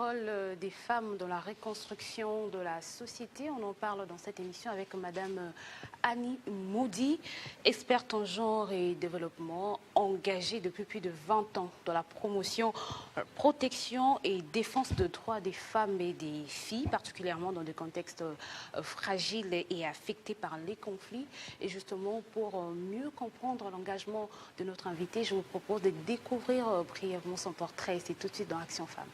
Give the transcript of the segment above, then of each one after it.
rôle des femmes dans la reconstruction de la société. On en parle dans cette émission avec Madame Annie Moody, experte en genre et développement, engagée depuis plus de 20 ans dans la promotion, protection et défense des droits des femmes et des filles, particulièrement dans des contextes fragiles et affectés par les conflits. Et justement, pour mieux comprendre l'engagement de notre invité, je vous propose de découvrir brièvement son portrait. C'est tout de suite dans Action Femmes.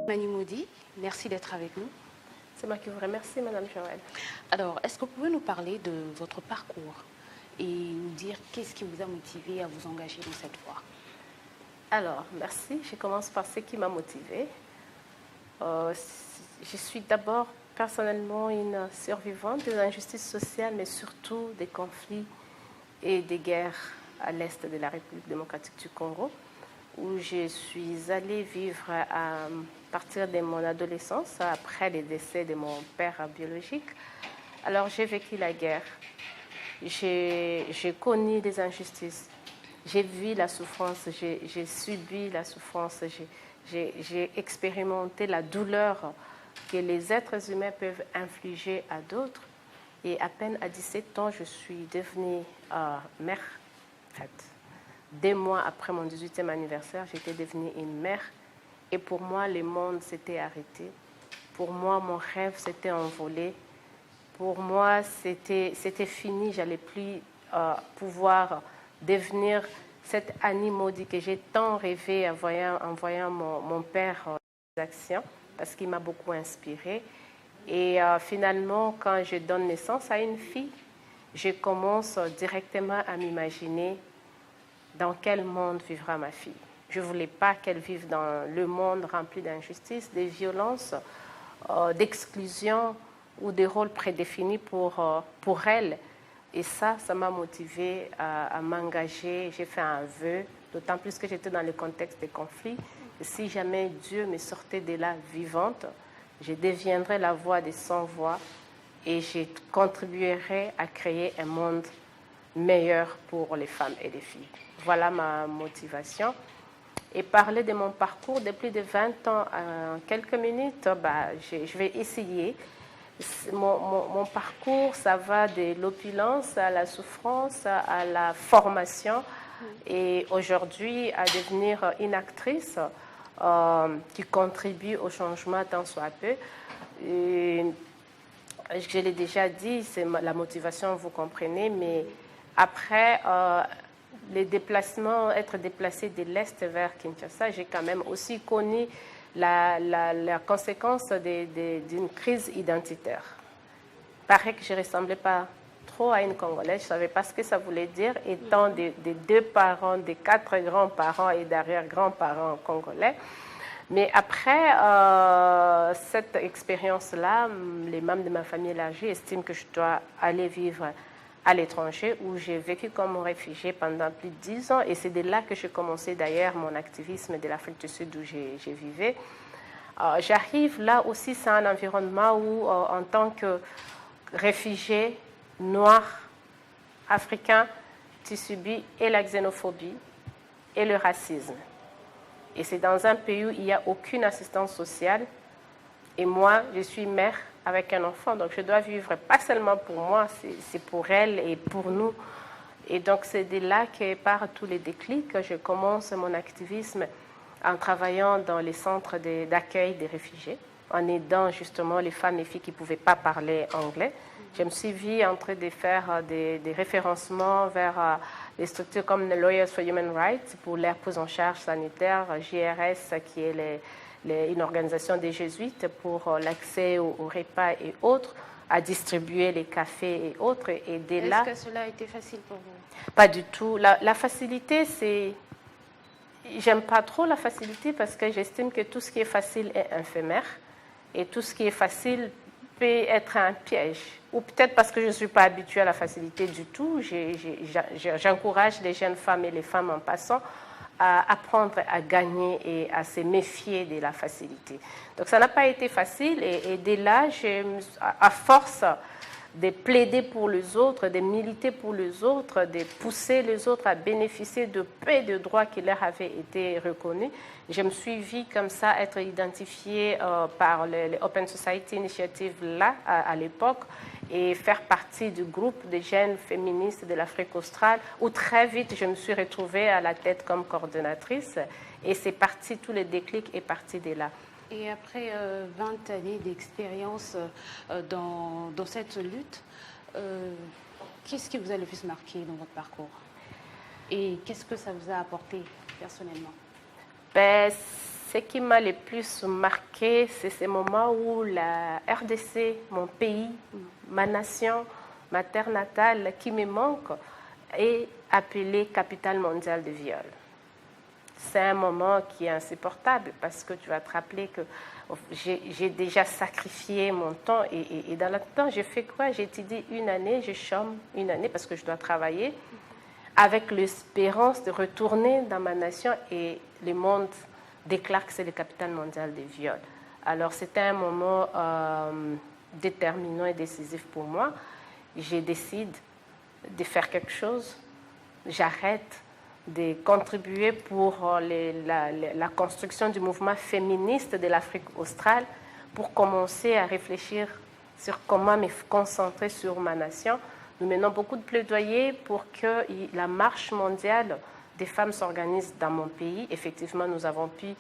Annie Moody, merci d'être avec nous. C'est moi qui vous remercie, Madame Joël. Alors, est-ce que vous pouvez nous parler de votre parcours et nous dire qu'est-ce qui vous a motivé à vous engager dans cette voie? Alors, merci. Je commence par ce qui m'a motivée. Je suis d'abord personnellement une survivante des injustices sociales, mais surtout des conflits et des guerres à l'est de la République démocratique du Congo, où je suis allée vivre à partir de mon adolescence, après le décès de mon père biologique. Alors j'ai vécu la guerre, j'ai connu des injustices, j'ai vu la souffrance, j'ai subi la souffrance, j'ai expérimenté la douleur que les êtres humains peuvent infliger à d'autres. Et à peine à 17 ans, je suis devenue mère. En fait, 2 mois après mon 18e anniversaire, j'étais devenue une mère. Et pour moi, le monde s'était arrêté. Pour moi, mon rêve s'était envolé. Pour moi, c'était fini. Je n'allais plus pouvoir devenir cette Annie Moody que j'ai tant rêvé en voyant mon père en action, parce qu'il m'a beaucoup inspirée. Et finalement, quand je donne naissance à une fille, je commence directement à m'imaginer dans quel monde vivra ma fille. Je ne voulais pas qu'elle vive dans le monde rempli d'injustice, de violence, d'exclusion ou de rôles prédéfinis pour elle. Et ça m'a motivée à m'engager. J'ai fait un vœu, d'autant plus que j'étais dans le contexte des conflits. Et si jamais Dieu me sortait de là vivante, je deviendrai la voix des sans-voix et je contribuerai à créer un monde meilleur pour les femmes et les filles. Voilà ma motivation. Et parler de mon parcours de plus de 20 ans en quelques minutes, je vais essayer. Mon parcours, ça va de l'opulence à la souffrance, à la formation et aujourd'hui à devenir une actrice qui contribue au changement tant soit peu. Et je l'ai déjà dit, c'est la motivation, vous comprenez, mais après les déplacements, être déplacé de l'Est vers Kinshasa, j'ai quand même aussi connu la conséquence d'une crise identitaire. Il paraît que je ne ressemblais pas trop à une Congolaise, je ne savais pas ce que ça voulait dire, étant des 2 parents, des 4 grands-parents et d'arrière-grands-parents congolais. Mais après cette expérience-là, les membres de ma famille élargie estiment que je dois aller vivre à l'étranger, où j'ai vécu comme réfugié pendant plus de 10 ans. Et c'est de là que j'ai commencé d'ailleurs mon activisme de l'Afrique du Sud où j'ai vécu. J'arrive là aussi, c'est un environnement où, en tant que réfugié noir, africain, tu subis et la xénophobie et le racisme. Et c'est dans un pays où il n'y a aucune assistance sociale. Et moi, je suis mère avec un enfant, donc je dois vivre pas seulement pour moi, c'est pour elle et pour nous. Et donc c'est de là que par tous les déclics, je commence mon activisme en travaillant dans les centres d'accueil des réfugiés, en aidant justement les femmes et filles qui ne pouvaient pas parler anglais. Je me suis vue en train de faire des référencements vers des structures comme the Lawyers for Human Rights pour leur prise en charge sanitaire, JRS qui est une organisation des jésuites pour l'accès aux repas et autres, à distribuer les cafés et autres. Et dès là, est-ce que cela a été facile pour vous? Pas du tout. La facilité, c'est... J'aime pas trop la facilité parce que j'estime que tout ce qui est facile est éphémère et tout ce qui est facile peut être un piège. Ou peut-être parce que je ne suis pas habituée à la facilité du tout. J'encourage les jeunes femmes et les femmes en passant à apprendre à gagner et à se méfier de la facilité. Donc ça n'a pas été facile et dès là, à force de plaider pour les autres, de militer pour les autres, de pousser les autres à bénéficier de peu de droits qui leur avaient été reconnus. Je me suis vue comme ça être identifiée par les Open Society Initiative là, à l'époque, et faire partie du groupe de jeunes féministes de l'Afrique australe, où très vite je me suis retrouvée à la tête comme coordonnatrice, et c'est parti, tout le déclic est parti de là. Et après 20 années d'expérience dans cette lutte, qu'est-ce qui vous a le plus marqué dans votre parcours? Et qu'est-ce que ça vous a apporté personnellement? Ben, ce qui m'a le plus marqué, c'est ces moments où la RDC, mon pays, ma nation, ma terre natale, qui me manque, est appelée capitale mondiale de viol. C'est un moment qui est insupportable parce que tu vas te rappeler que j'ai déjà sacrifié mon temps et dans le temps, j'ai fait quoi? J'ai étudié une année, je chôme une année parce que je dois travailler avec l'espérance de retourner dans ma nation et le monde déclare que c'est le capital mondial des viols. Alors c'était un moment déterminant et décisif pour moi. Je décide de faire quelque chose, j'arrête de contribuer pour la construction du mouvement féministe de l'Afrique australe pour commencer à réfléchir sur comment me concentrer sur ma nation. Nous menons beaucoup de plaidoyers pour que la marche mondiale des femmes s'organise dans mon pays. Effectivement, nous avons pu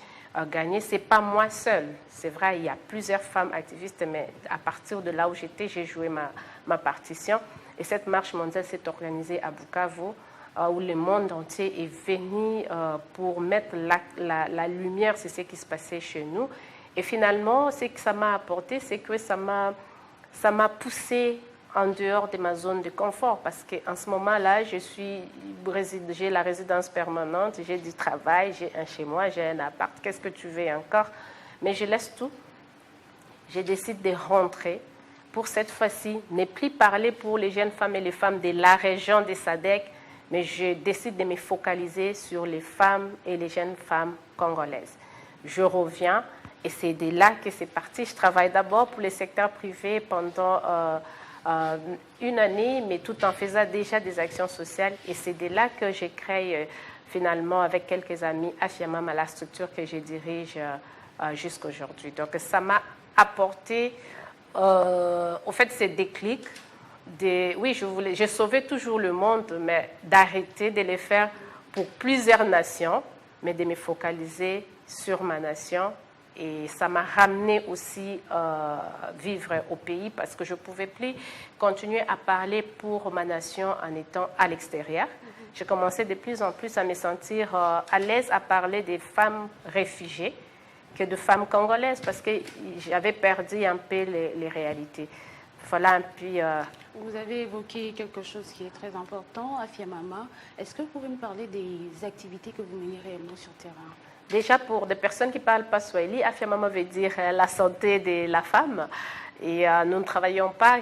gagner. Ce n'est pas moi seule. C'est vrai, il y a plusieurs femmes activistes, mais à partir de là où j'étais, j'ai joué ma partition. Et cette marche mondiale s'est organisée à Bukavu, où le monde entier est venu pour mettre la lumière sur ce qui se passait chez nous. Et finalement, ce que ça m'a apporté, c'est que ça m'a poussé en dehors de ma zone de confort, parce qu'en ce moment-là, j'ai la résidence permanente, j'ai du travail, j'ai un chez moi, j'ai un appart, qu'est-ce que tu veux encore? Mais je laisse tout. Je décide de rentrer pour cette fois-ci ne plus parler pour les jeunes femmes et les femmes de la région des SADC, mais je décide de me focaliser sur les femmes et les jeunes femmes congolaises. Je reviens et c'est de là que c'est parti. Je travaille d'abord pour le secteur privé pendant une année, mais tout en faisant déjà des actions sociales. Et c'est de là que j'ai créé finalement avec quelques amis Afiamam, la structure que je dirige jusqu'à aujourd'hui. Donc ça m'a apporté au fait ces déclics. Oui, je sauvais toujours le monde, mais d'arrêter de le faire pour plusieurs nations, mais de me focaliser sur ma nation. Et ça m'a ramené aussi vivre au pays parce que je ne pouvais plus continuer à parler pour ma nation en étant à l'extérieur. J'ai commencé de plus en plus à me sentir à l'aise à parler des femmes réfugiées que de femmes congolaises parce que j'avais perdu un peu les réalités. Voilà un peu... Vous avez évoqué quelque chose qui est très important, Afiamama. Est-ce que vous pouvez me parler des activités que vous menez réellement sur le terrain? Déjà, pour des personnes qui ne parlent pas Swahili, Afiamama veut dire la santé de la femme. Et nous ne travaillons pas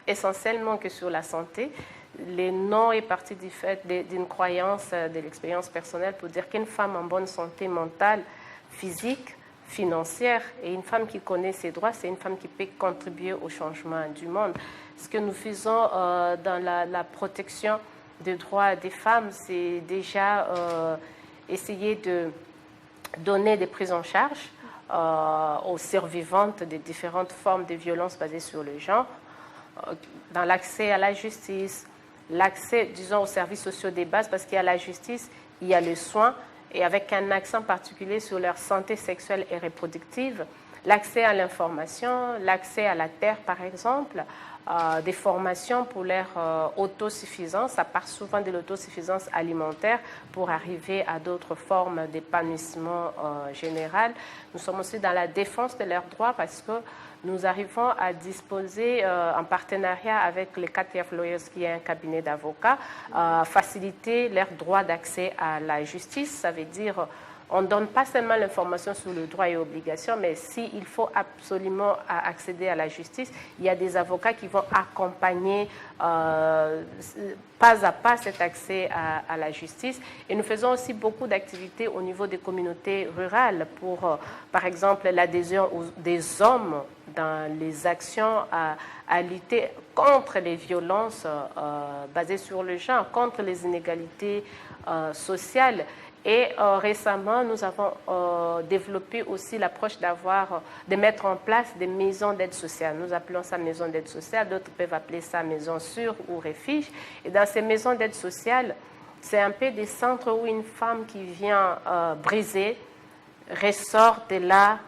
essentiellement que sur la santé. Le nom est parti du fait d'une croyance, de l'expérience personnelle pour dire qu'une femme en bonne santé mentale, physique, financière et une femme qui connaît ses droits, c'est une femme qui peut contribuer au changement du monde. Ce que nous faisons dans la protection des droits des femmes, c'est déjà essayer de donner des prises en charge aux survivantes des différentes formes de violences basées sur le genre, dans l'accès à la justice, l'accès, disons, aux services sociaux de base, parce qu'il y a la justice, il y a le soin, et avec un accent particulier sur leur santé sexuelle et reproductive, l'accès à l'information, l'accès à la terre, par exemple, des formations pour leur autosuffisance. Ça part souvent de l'autosuffisance alimentaire pour arriver à d'autres formes d'épanouissement général. Nous sommes aussi dans la défense de leurs droits parce que nous arrivons à disposer, en partenariat avec le KTF Lawyers, qui est un cabinet d'avocats, faciliter leur droit d'accès à la justice. Ça veut dire on ne donne pas seulement l'information sur le droit et obligations, mais s'il faut absolument accéder à la justice, il y a des avocats qui vont accompagner pas à pas cet accès à la justice. Et nous faisons aussi beaucoup d'activités au niveau des communautés rurales pour, par exemple, l'adhésion des hommes dans les actions à lutter contre les violences basées sur le genre, contre les inégalités sociales. Et récemment, nous avons développé aussi l'approche de mettre en place des maisons d'aide sociale. Nous appelons ça maison d'aide sociale, d'autres peuvent appeler ça maison sûre ou refuge. Et dans ces maisons d'aide sociale, c'est un peu des centres où une femme qui vient briser ressort de là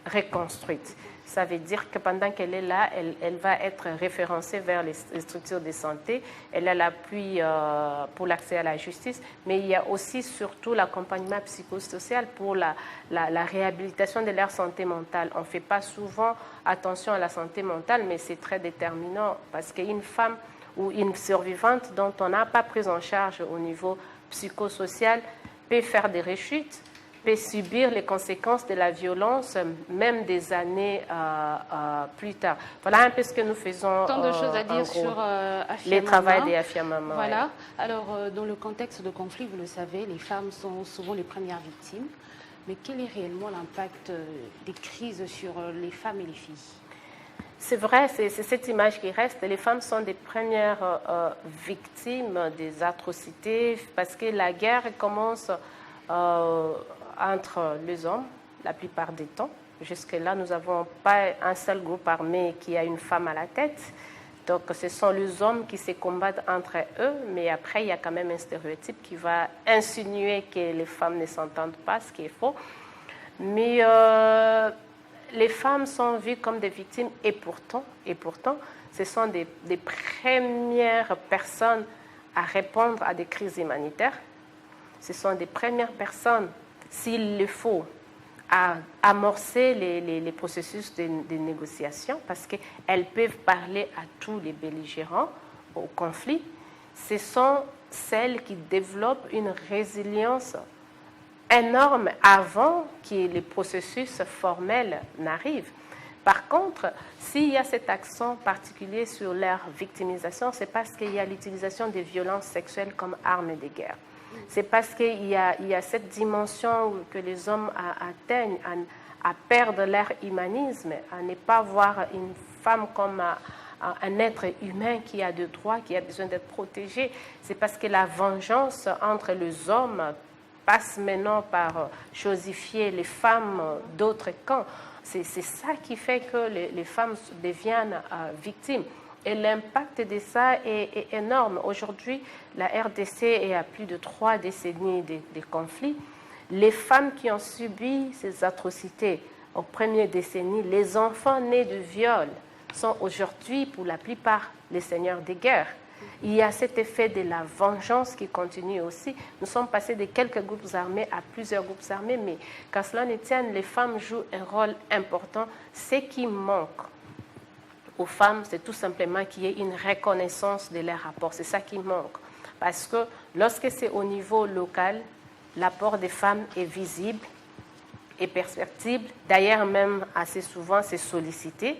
reconstruite. Ça veut dire que pendant qu'elle est là, elle va être référencée vers les structures de santé. Elle a l'appui pour l'accès à la justice, mais il y a aussi surtout l'accompagnement psychosocial pour la réhabilitation de leur santé mentale. On ne fait pas souvent attention à la santé mentale, mais c'est très déterminant parce qu'une femme ou une survivante dont on n'a pas pris en charge au niveau psychosocial peut faire des rechutes, peut subir les conséquences de la violence, même des années plus tard. Voilà un peu ce que nous faisons. Tant de choses à dire sur Afia les travaux des Afia Maman. Voilà. Ouais. Alors, dans le contexte de conflit, vous le savez, les femmes sont souvent les premières victimes. Mais quel est réellement l'impact des crises sur les femmes et les filles? C'est vrai, c'est cette image qui reste. Les femmes sont des premières victimes des atrocités parce que la guerre commence entre les hommes, la plupart du temps. Jusque-là, nous n'avons pas un seul groupe armé qui a une femme à la tête. Donc, ce sont les hommes qui se combattent entre eux, mais après, il y a quand même un stéréotype qui va insinuer que les femmes ne s'entendent pas, ce qui est faux. Mais les femmes sont vues comme des victimes et pourtant ce sont des premières personnes à répondre à des crises humanitaires. Ce sont des premières personnes, s'il le faut, à amorcer les processus de négociation parce qu'elles peuvent parler à tous les belligérants au conflit. Ce sont celles qui développent une résilience énorme avant que les processus formels n'arrivent. Par contre, s'il y a cet accent particulier sur leur victimisation, c'est parce qu'il y a l'utilisation des violences sexuelles comme arme de guerre. C'est parce qu'il y a cette dimension que les hommes atteignent à perdre leur humanisme, à ne pas voir une femme comme un être humain qui a des droits, qui a besoin d'être protégé. C'est parce que la vengeance entre les hommes passe maintenant par chosifier les femmes d'autres camps. C'est ça qui fait que les femmes deviennent victimes. Et l'impact de ça est énorme. Aujourd'hui, la RDC est à plus de 3 décennies de conflits. Les femmes qui ont subi ces atrocités aux premières décennies, les enfants nés de viol, sont aujourd'hui pour la plupart les seigneurs des guerres. Il y a cet effet de la vengeance qui continue aussi. Nous sommes passés de quelques groupes armés à plusieurs groupes armés, mais qu'à cela ne tienne, les femmes jouent un rôle important. Ce qui manque aux femmes, c'est tout simplement qu'il y ait une reconnaissance de leurs rapports. C'est ça qui manque. Parce que lorsque c'est au niveau local, l'apport des femmes est visible et perceptible. D'ailleurs, même assez souvent, c'est sollicité.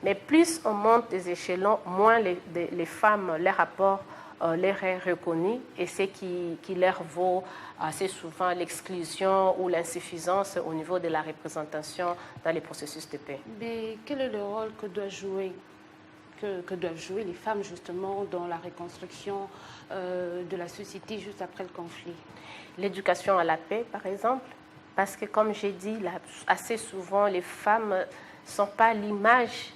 Mais plus on monte des échelons, moins les femmes, leur rapport leur est reconnu et c'est qui leur vaut assez souvent l'exclusion ou l'insuffisance au niveau de la représentation dans les processus de paix. Mais quel est le rôle que doivent jouer les femmes justement dans la reconstruction de la société juste après le conflit? L'éducation à la paix, par exemple, parce que comme j'ai dit, assez souvent, les femmes ne sont pas l'image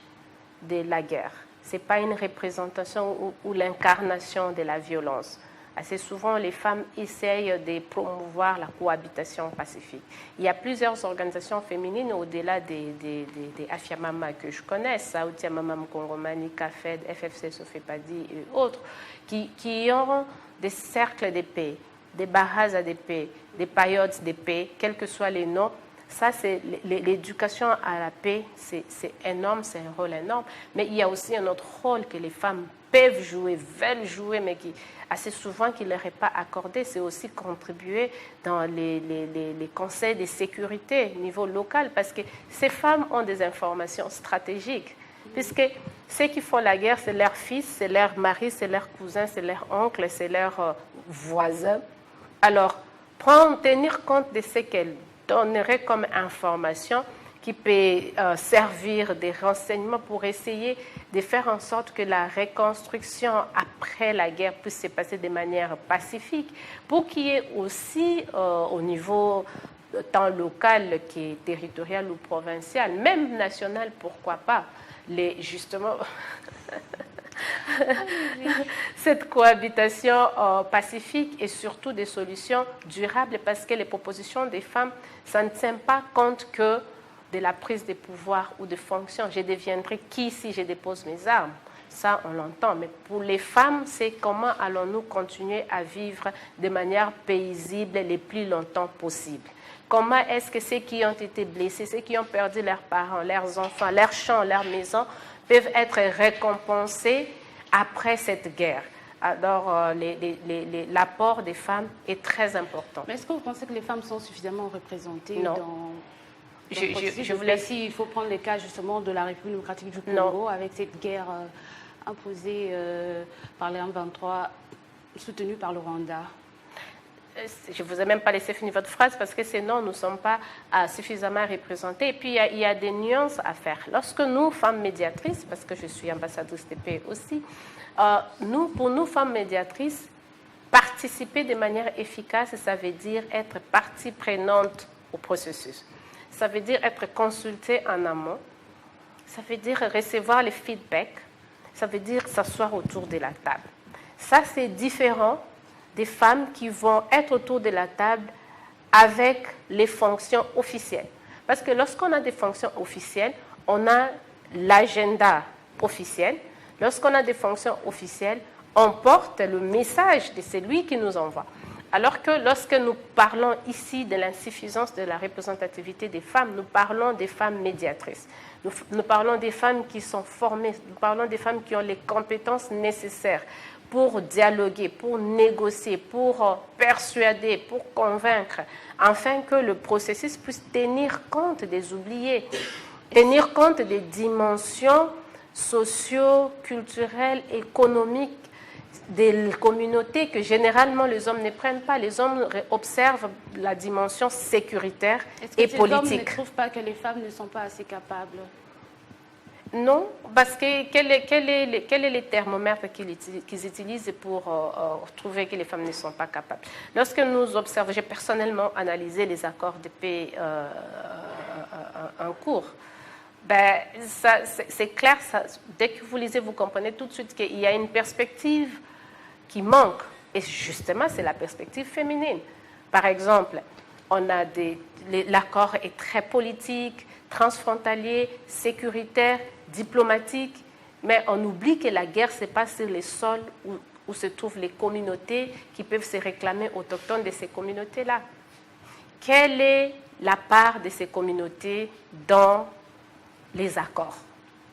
de la guerre. Ce n'est pas une représentation ou l'incarnation de la violence. Assez souvent, les femmes essayent de promouvoir la cohabitation pacifique. Il y a plusieurs organisations féminines au-delà des Afia Mama que je connais, Saoutia Mamam Kongomani, CAFED, FFC Sofepadi et autres, qui ont des cercles de paix, des barrages de paix, des paillotes de paix, quels que soient les noms. Ça, c'est l'éducation à la paix, c'est énorme, c'est un rôle énorme. Mais il y a aussi un autre rôle que les femmes peuvent jouer, veulent jouer, mais qui assez souvent qui ne leur est pas accordé. C'est aussi contribuer dans les conseils de sécurité au niveau local, parce que ces femmes ont des informations stratégiques. Puisque ceux qui font la guerre, c'est leurs fils, c'est leurs maris, c'est leurs cousins, c'est leurs oncles, c'est leurs voisins. Alors, tenir compte de ce qu'elles donneraient comme information qui peut servir des renseignements pour essayer de faire en sorte que la reconstruction après la guerre puisse se passer de manière pacifique, pour qu'il y ait aussi au niveau tant local que territorial ou provincial, même national, pourquoi pas, justement cette cohabitation pacifique et surtout des solutions durables, parce que les propositions des femmes, ça ne tient pas compte que de la prise de pouvoir ou de fonction. Je deviendrai qui si je dépose mes armes? Ça, on l'entend. Mais pour les femmes, c'est comment allons-nous continuer à vivre de manière paisible le plus longtemps possible? Comment est-ce que ceux qui ont été blessés, ceux qui ont perdu leurs parents, leurs enfants, leurs champs, leurs maisons, peuvent être récompensés après cette guerre? Alors, l'apport des femmes est très important. Mais est-ce que vous pensez que les femmes sont suffisamment représentées non. Je voulais dire, il faut prendre le cas justement de la République démocratique du Congo, avec cette guerre imposée par les M23, soutenue par le Rwanda. Je ne vous ai même pas laissé finir votre phrase parce que sinon, nous ne sommes pas suffisamment représentés. Et puis, il y a des nuances à faire. Lorsque nous, femmes médiatrices, parce que je suis ambassadrice de paix aussi, pour nous, femmes médiatrices, participer de manière efficace, ça veut dire être partie prenante au processus. Ça veut dire être consulté en amont. Ça veut dire recevoir les feedbacks. Ça veut dire s'asseoir autour de la table. Ça, c'est différent des femmes qui vont être autour de la table avec les fonctions officielles. Parce que lorsqu'on a des fonctions officielles, on a l'agenda officiel. Lorsqu'on a des fonctions officielles, on porte le message de celui qui nous envoie. Alors que lorsque nous parlons ici de l'insuffisance de la représentativité des femmes, nous parlons des femmes médiatrices. Nous parlons des femmes qui sont formées, nous parlons des femmes qui ont les compétences nécessaires pour dialoguer, pour négocier, pour persuader, pour convaincre, afin que le processus puisse tenir compte des oubliés, tenir compte des dimensions socio-culturelles, économiques des communautés que généralement les hommes ne prennent pas. Les hommes observent la dimension sécuritaire et politique. Est-ce que les hommes ne trouvent pas que les femmes ne sont pas assez capables? Non, parce que quel est le thermomètre qu'ils utilisent pour trouver que les femmes ne sont pas capables? Lorsque nous observons, j'ai personnellement analysé les accords de paix en cours. Ben, c'est clair, dès que vous lisez, vous comprenez tout de suite qu'il y a une perspective qui manque. Et justement, c'est la perspective féminine. Par exemple, l'accord est très politique, transfrontalier, sécuritaire, diplomatique, mais on oublie que la guerre se passe sur les sols où se trouvent les communautés qui peuvent se réclamer autochtones de ces communautés-là. Quelle est la part de ces communautés dans les accords?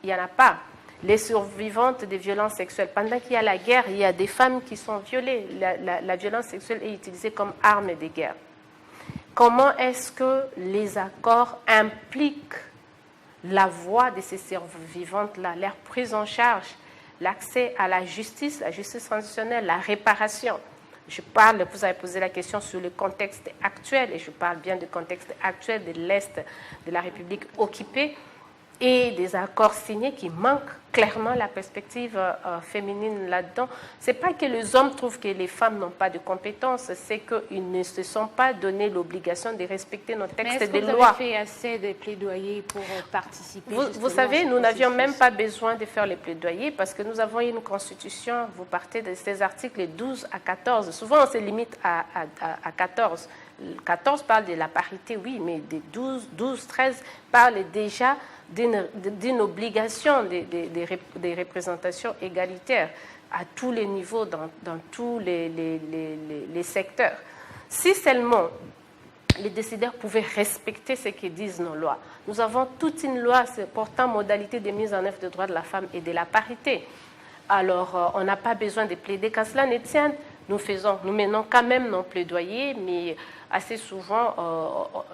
Il n'y en a pas. Les survivantes des violences sexuelles, pendant qu'il y a la guerre, il y a des femmes qui sont violées. La violence sexuelle est utilisée comme arme de guerre. Comment est-ce que les accords impliquent la voix de ces survivantes-là, leur prise en charge, l'accès à la justice transitionnelle, la réparation? Vous avez posé la question sur le contexte actuel, et je parle bien du contexte actuel de l'Est de la République occupée, et des accords signés qui manquent clairement la perspective féminine là-dedans. Ce n'est pas que les hommes trouvent que les femmes n'ont pas de compétences, c'est qu'ils ne se sont pas donné l'obligation de respecter nos textes de loi. Est-ce que vous avez fait assez de plaidoyers pour participer? Vous savez, nous n'avions même pas besoin de faire les plaidoyers parce que nous avons une constitution, vous partez de ces articles 12 à 14. Souvent, on se limite à 14. 14 parle de la parité, oui, mais des 12, 13 parlent déjà d'une obligation des représentations égalitaires à tous les niveaux, dans tous les secteurs. Si seulement les décideurs pouvaient respecter ce que disent nos lois. Nous avons toute une loi portant modalité de mise en œuvre des droits de la femme et de la parité. Alors, on n'a pas besoin de plaider. Quand cela ne tient, nous menons quand même nos plaidoyers, mais assez souvent,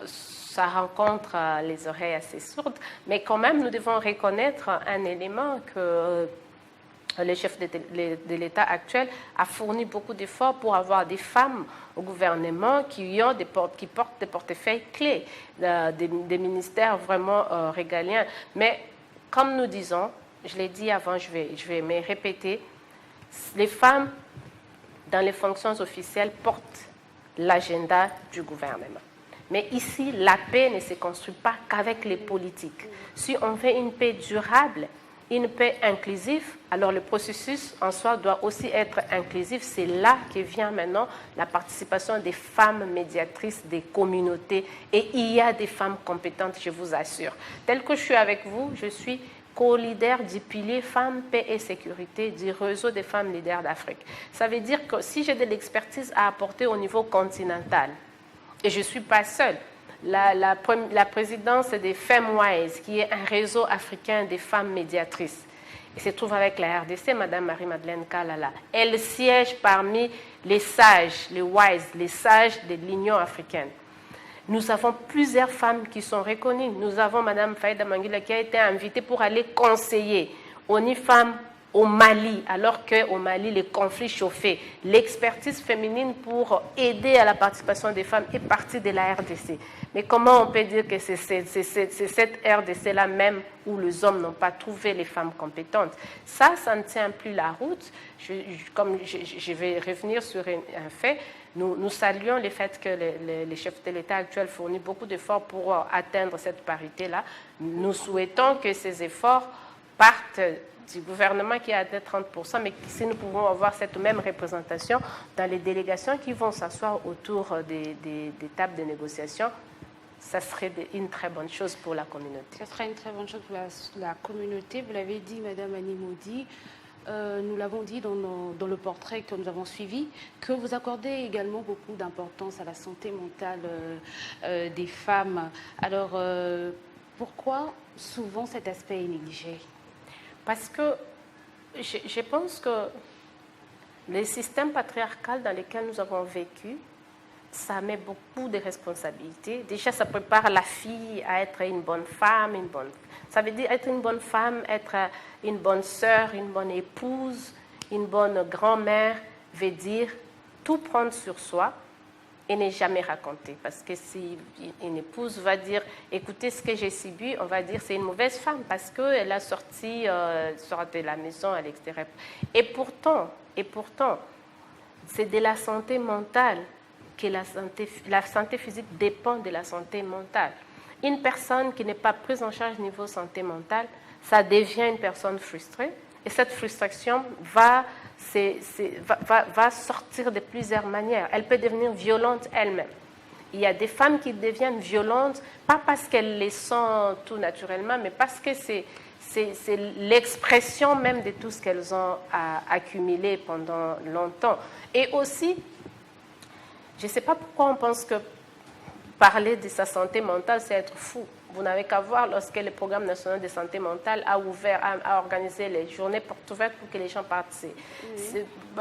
ça rencontre les oreilles assez sourdes. Mais quand même, nous devons reconnaître un élément que le chef de l'État actuel a fourni beaucoup d'efforts pour avoir des femmes au gouvernement qui portent des portefeuilles clés, des ministères vraiment régaliens. Mais comme nous disons, je l'ai dit avant, je vais me répéter, les femmes dans les fonctions officielles portent l'agenda du gouvernement. Mais ici, la paix ne se construit pas qu'avec les politiques. Si on veut une paix durable, une paix inclusive, alors le processus en soi doit aussi être inclusif. C'est là que vient maintenant la participation des femmes médiatrices des communautés. Et il y a des femmes compétentes, je vous assure. Tel que je suis avec vous, je suis co-leader du pilier Femmes, Paix et Sécurité du réseau des femmes leaders d'Afrique. Ça veut dire que si j'ai de l'expertise à apporter au niveau continental, et je ne suis pas seule, la présidence des FemWise, qui est un réseau africain des femmes médiatrices, et se trouve avec la RDC, Mme Marie-Madeleine Kalala. Elle siège parmi les sages, les WISE, les sages de l'Union africaine. Nous avons plusieurs femmes qui sont reconnues. Nous avons Mme Faïda Mangula qui a été invitée pour aller conseiller ONU Femmes au Mali, alors qu'au Mali, les conflits chauffaient. L'expertise féminine pour aider à la participation des femmes est partie de la RDC. Mais comment on peut dire que c'est cette RDC-là même où les hommes n'ont pas trouvé les femmes compétentes? Ça ne tient plus la route. Je vais revenir sur un fait. Nous saluons le fait que les chefs de l'État actuel fournissent beaucoup d'efforts pour atteindre cette parité-là. Nous souhaitons que ces efforts partent du gouvernement qui a atteint 30%, mais si nous pouvons avoir cette même représentation dans les délégations qui vont s'asseoir autour des tables de négociation, ça serait une très bonne chose pour la communauté. Ça serait une très bonne chose pour la communauté. Vous l'avez dit, Mme Annie Maudit. Nous l'avons dit dans le portrait que nous avons suivi, que vous accordez également beaucoup d'importance à la santé mentale des femmes. Alors, pourquoi souvent cet aspect est négligé? Parce que je pense que le système patriarcal dans lequel nous avons vécu, ça met beaucoup de responsabilités. Déjà, ça prépare la fille à être une bonne femme, ça veut dire être une bonne femme, être une bonne sœur, une bonne épouse, une bonne grand-mère, veut dire tout prendre sur soi et ne jamais raconter. Parce que si une épouse va dire, écoutez ce que j'ai subi, on va dire c'est une mauvaise femme parce qu'elle a sorti de la maison à l'extérieur. Et pourtant, c'est de la santé mentale que la santé physique dépend de la santé mentale. Une personne qui n'est pas prise en charge au niveau santé mentale, ça devient une personne frustrée. Et cette frustration va sortir de plusieurs manières. Elle peut devenir violente elle-même. Il y a des femmes qui deviennent violentes, pas parce qu'elles les sentent tout naturellement, mais parce que c'est l'expression même de tout ce qu'elles ont accumulé pendant longtemps. Et aussi, je ne sais pas pourquoi on pense que parler de sa santé mentale, c'est être fou. Vous n'avez qu'à voir lorsque le Programme national de santé mentale a organisé les journées portes ouvertes pour que les gens participent.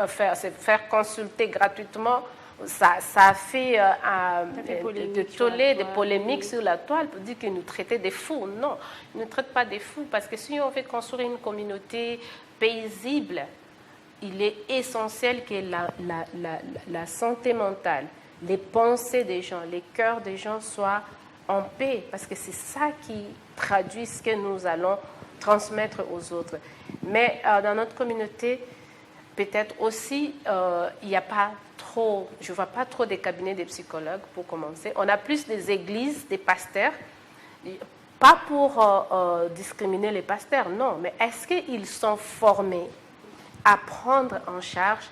Faire consulter gratuitement, ça a fait des polémiques sur la toile pour dire qu'ils nous traitaient des fous. Non, ils ne nous traitent pas des fous parce que si on veut construire une communauté paisible, il est essentiel que la santé mentale, les pensées des gens, les cœurs des gens soient en paix, parce que c'est ça qui traduit ce que nous allons transmettre aux autres. Mais dans notre communauté, peut-être aussi, il n'y a pas trop, je ne vois pas trop des cabinets de psychologues pour commencer. On a plus des églises, des pasteurs, pas pour discriminer les pasteurs, non, mais est-ce qu'ils sont formés à prendre en charge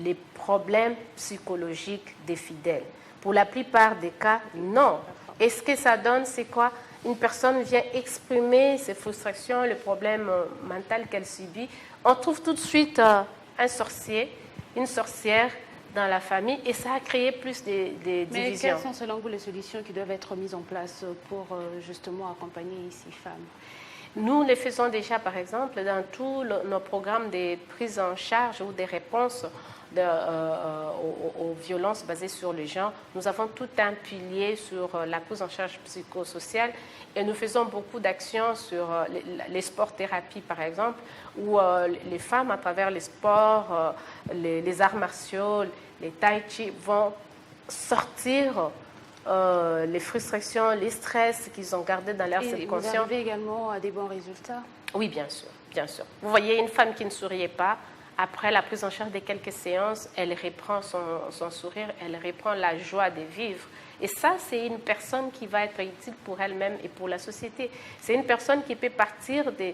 les problèmes psychologiques des fidèles? Pour la plupart des cas, non. Et ce que ça donne, c'est quoi? Une personne vient exprimer ses frustrations, le problème mental qu'elle subit. On trouve tout de suite un sorcier, une sorcière dans la famille et ça a créé plus de divisions. Mais quelles sont selon vous les solutions qui doivent être mises en place pour justement accompagner ces femmes? Nous les faisons déjà, par exemple, dans tous nos programmes de prise en charge ou des réponses aux violences basées sur le genre. Nous avons tout un pilier sur la prise en charge psychosociale et nous faisons beaucoup d'actions sur les sports-thérapies, par exemple, où les femmes, à travers les sports, les arts martiaux, les tai chi, vont sortir les frustrations, les stress qu'ils ont gardés dans leur subconscient. Vous arrivez également à des bons résultats? Oui, bien sûr, bien sûr. Vous voyez une femme qui ne souriait pas, après la prise en charge de quelques séances, elle reprend son sourire, elle reprend la joie de vivre. Et ça, c'est une personne qui va être utile pour elle-même et pour la société. C'est une personne qui peut partir de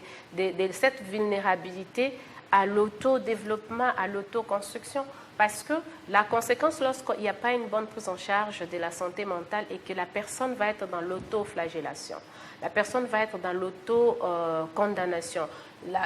cette vulnérabilité à l'autodéveloppement, à l'autoconstruction. Parce que la conséquence, lorsqu'il n'y a pas une bonne prise en charge de la santé mentale, est que la personne va être dans l'autoflagellation. La personne va être dans l'auto-condamnation,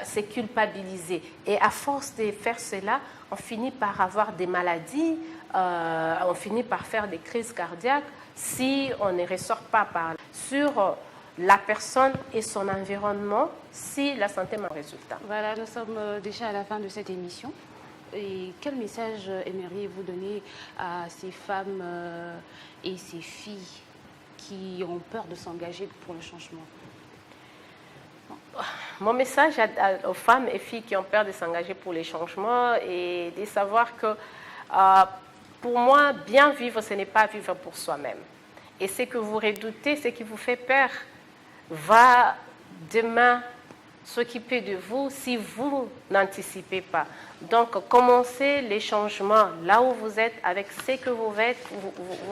c'est culpabiliser. Et à force de faire cela, on finit par avoir des maladies, on finit par faire des crises cardiaques si on ne ressort pas sur la personne et son environnement, si la santé m'a résultat. Voilà, nous sommes déjà à la fin de cette émission. Et quel message aimeriez-vous donner à ces femmes et ces filles qui ont peur de s'engager pour le changement? Mon message aux femmes et filles qui ont peur de s'engager pour les changements est de savoir que pour moi, bien vivre, ce n'est pas vivre pour soi-même. Et ce que vous redoutez, ce qui vous fait peur, va demain s'occuper de vous si vous n'anticipez pas. Donc, commencez les changements là où vous êtes avec ce que vous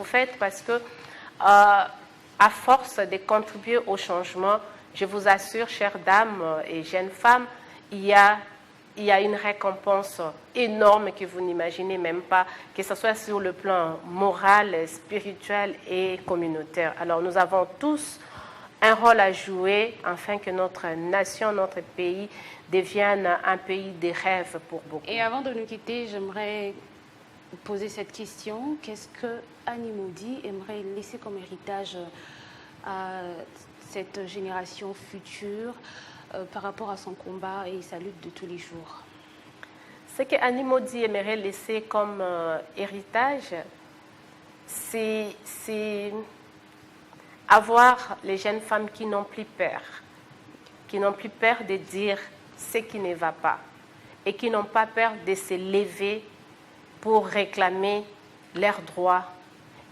faites parce que à force de contribuer au changement, je vous assure, chères dames et jeunes femmes, il y a une récompense énorme que vous n'imaginez même pas, que ce soit sur le plan moral, spirituel et communautaire. Alors, nous avons tous un rôle à jouer afin que notre nation, notre pays devienne un pays de rêves pour beaucoup. Et avant de nous quitter, j'aimerais poser cette question. Qu'est-ce que Annie Moody aimerait laisser comme héritage à cette génération future par rapport à son combat et sa lutte de tous les jours? Ce que Annie Moody aimerait laisser comme héritage, c'est avoir les jeunes femmes qui n'ont plus peur de dire ce qui ne va pas et qui n'ont pas peur de se lever pour réclamer leurs droits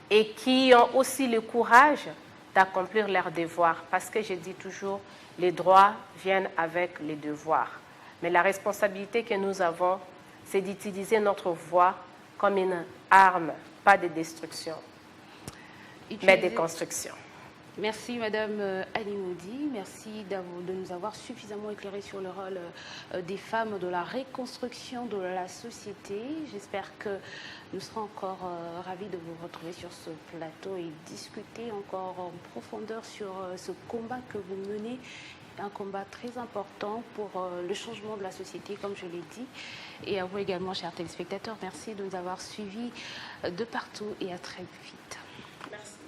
et qui ont aussi le courage d'accomplir leurs devoirs. Parce que je dis toujours, les droits viennent avec les devoirs. Mais la responsabilité que nous avons, c'est d'utiliser notre voix comme une arme, pas de destruction, mais de construction. Merci Madame Annie Moody, merci de nous avoir suffisamment éclairé sur le rôle des femmes de la reconstruction de la société. J'espère que nous serons encore ravis de vous retrouver sur ce plateau et discuter encore en profondeur sur ce combat que vous menez, un combat très important pour le changement de la société, comme je l'ai dit. Et à vous également, chers téléspectateurs, merci de nous avoir suivis de partout et à très vite. Merci.